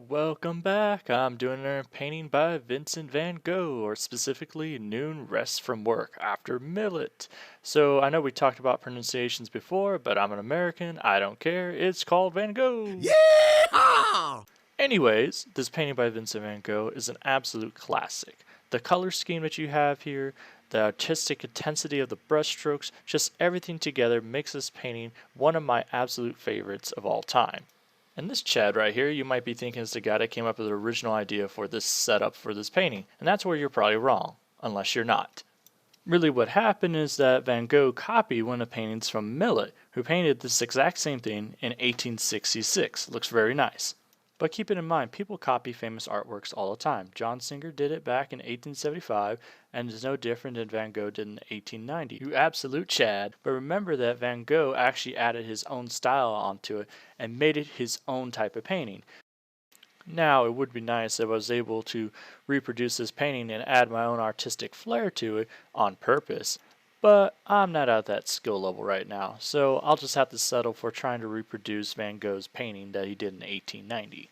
Welcome back. I'm doing a painting by Vincent van Gogh, or specifically Noon Rests from Work after Millet. So I know we talked about pronunciations before, but I'm an American. I don't care. It's called Van Gogh. Yeehaw! Anyways, this painting by Vincent van Gogh is an absolute classic. The color scheme that you have here, the artistic intensity of the brushstrokes, just everything together makes this painting one of my absolute favorites of all time. And this Chad right here, you might be thinking is the guy that came up with the original idea for this setup for this painting. And that's where you're probably wrong, unless you're not. Really what happened is that Van Gogh copied one of the paintings from Millet, who painted this exact same thing in 1866. Looks very nice. But keep it in mind, people copy famous artworks all the time. John Singer did it back in 1875, and is no different than Van Gogh did in 1890. You absolute Chad. But remember that Van Gogh actually added his own style onto it and made it his own type of painting. Now, it would be nice if I was able to reproduce this painting and add my own artistic flair to it on purpose, but I'm not at that skill level right now, so I'll just have to settle for trying to reproduce Van Gogh's painting that he did in 1890.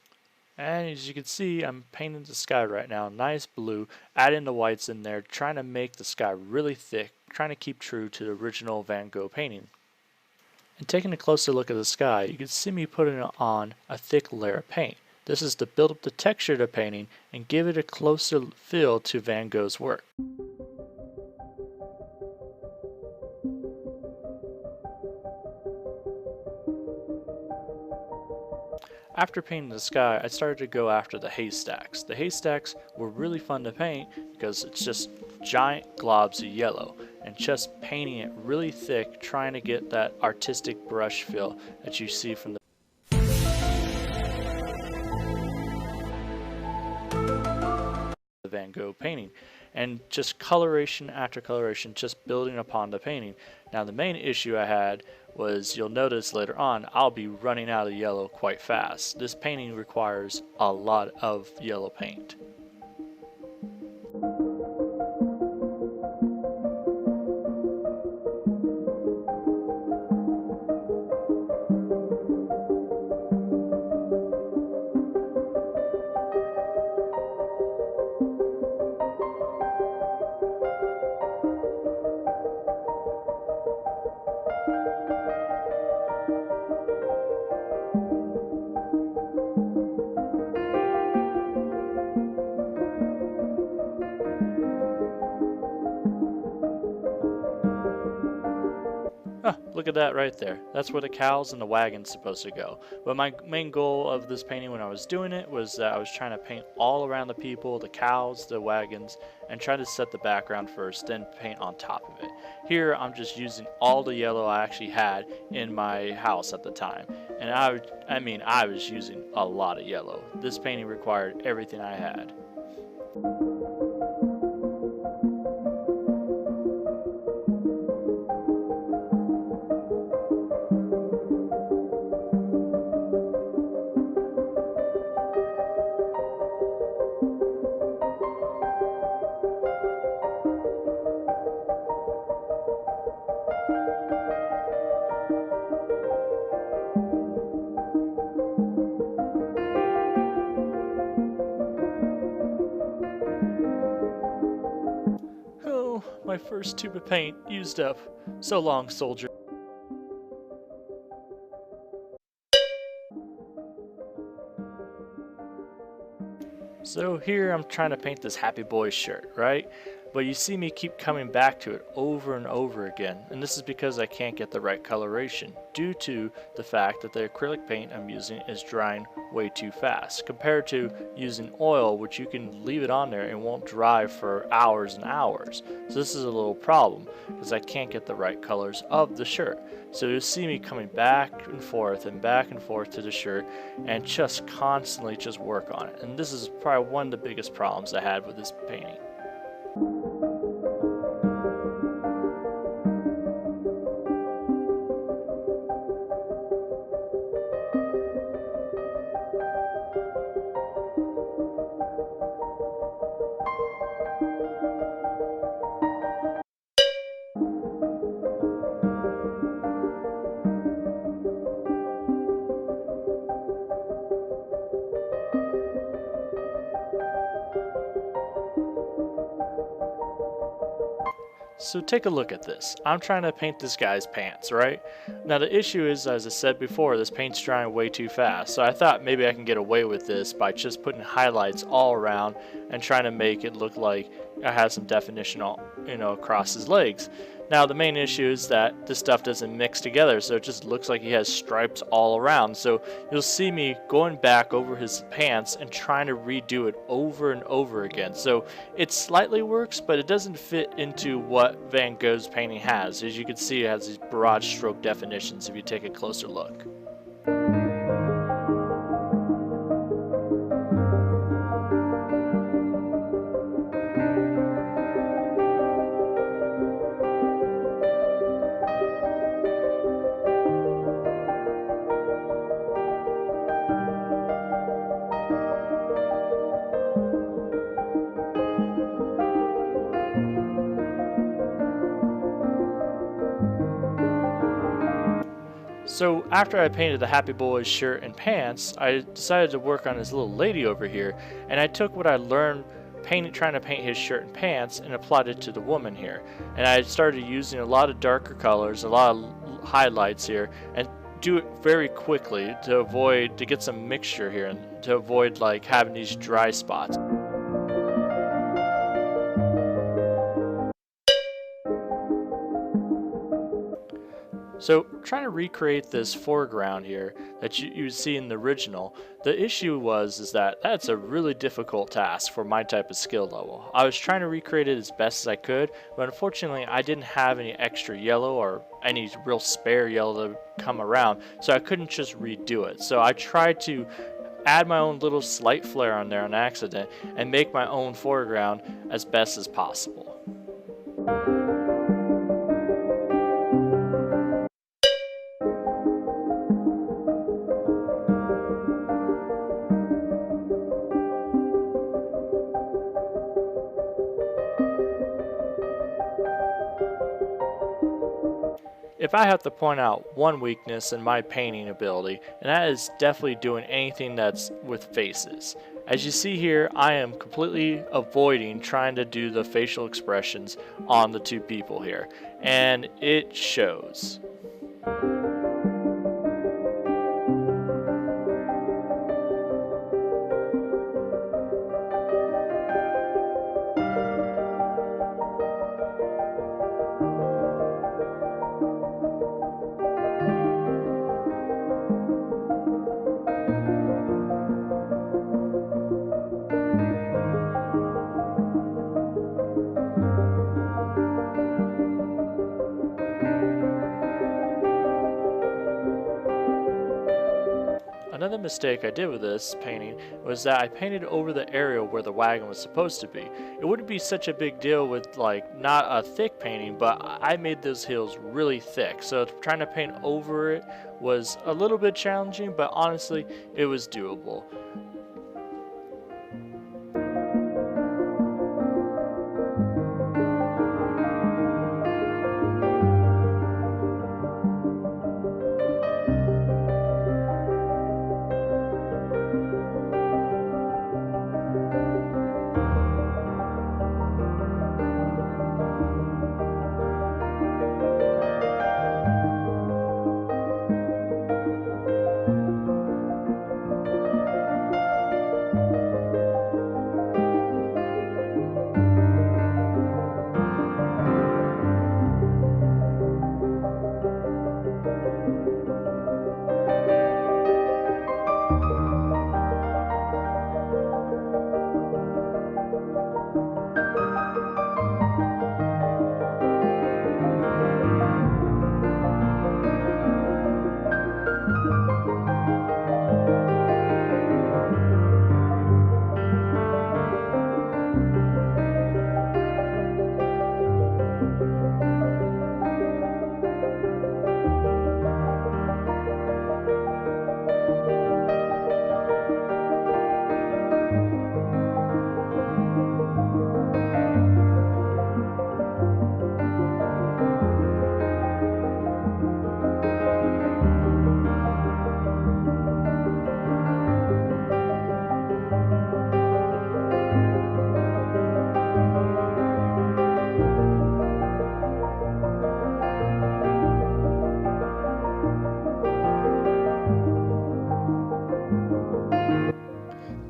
And as you can see, I'm painting the sky right now, nice blue, adding the whites in there, trying to make the sky really thick, trying to keep true to the original Van Gogh painting. And taking a closer look at the sky, you can see me putting on a thick layer of paint. This is to build up the texture of the painting and give it a closer feel to Van Gogh's work. After painting the sky, I started to go after the haystacks. The haystacks were really fun to paint because it's just giant globs of yellow and just painting it really thick, trying to get that artistic brush feel that you see from the Van Gogh painting, and just coloration after coloration, just building upon the painting. Now the main issue I had was, you'll notice later on, I'll be running out of yellow quite fast. This painting requires a lot of yellow paint. Ah, look at that right there. That's where the cows and the wagon's supposed to go. But my main goal of this painting when I was doing it was that I was trying to paint all around the people, the cows, the wagons, and try to set the background first, then paint on top of it. Here I'm just using all the yellow I actually had in my house at the time. And I was using a lot of yellow. This painting required everything I had. Oh, my first tube of paint used up. So long, soldier. So here I'm trying to paint this happy boy shirt, right? But you see me keep coming back to it over and over again, and this is because I can't get the right coloration due to the fact that the acrylic paint I'm using is drying way too fast compared to using oil, which you can leave it on there and won't dry for hours and hours. So this is a little problem because I can't get the right colors of the shirt. So you'll see me coming back and forth to the shirt and just constantly just work on it. And this is probably one of the biggest problems I had with this painting. So take a look at this. I'm trying to paint this guy's pants, right? Now the issue is, as I said before, this paint's drying way too fast. So I thought maybe I can get away with this by just putting highlights all around and trying to make it look like I have some definition all, across his legs. Now the main issue is that this stuff doesn't mix together, so it just looks like he has stripes all around. So you'll see me going back over his pants and trying to redo it over and over again. So it slightly works, but it doesn't fit into what Van Gogh's painting has. As you can see, it has these broad stroke definitions if you take a closer look. So after I painted the Happy Boy's shirt and pants, I decided to work on his little lady over here, and I took what I learned trying to paint his shirt and pants and applied it to the woman here. And I started using a lot of darker colors, a lot of highlights here, and do it very quickly to get some mixture here and to avoid like having these dry spots. So trying to recreate this foreground here that you see in the original, the issue is that that's a really difficult task for my type of skill level. I was trying to recreate it as best as I could, but unfortunately I didn't have any extra yellow or any real spare yellow to come around, so I couldn't just redo it. So I tried to add my own little slight flair on there on accident and make my own foreground as best as possible. If I have to point out one weakness in my painting ability, and that is definitely doing anything that's with faces. As you see here, I am completely avoiding trying to do the facial expressions on the two people here, and it shows. Another mistake I did with this painting was that I painted over the area where the wagon was supposed to be. It wouldn't be such a big deal with like not a thick painting, but I made those hills really thick. So trying to paint over it was a little bit challenging, but honestly, it was doable.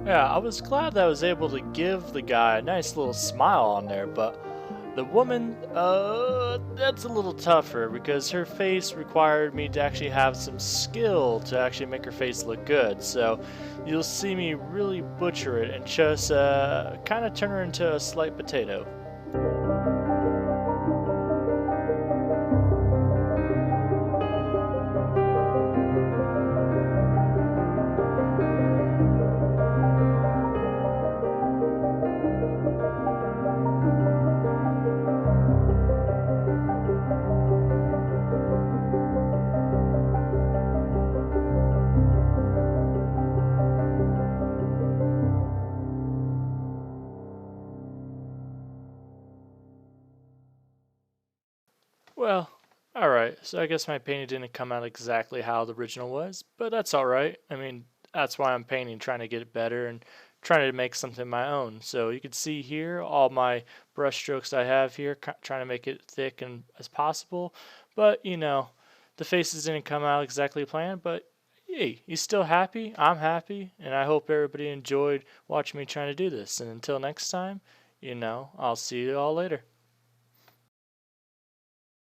Yeah, I was glad that I was able to give the guy a nice little smile on there, but the woman, that's a little tougher because her face required me to actually have some skill to actually make her face look good. So you'll see me really butcher it and just kind of turn her into a slight potato. Well, alright, so I guess my painting didn't come out exactly how the original was, but that's alright. I mean, that's why I'm painting, trying to get it better and trying to make something my own. So you can see here all my brush strokes I have here, trying to make it thick and as possible. But, the faces didn't come out exactly planned, but hey, he's still happy, I'm happy, and I hope everybody enjoyed watching me trying to do this. And until next time, I'll see you all later.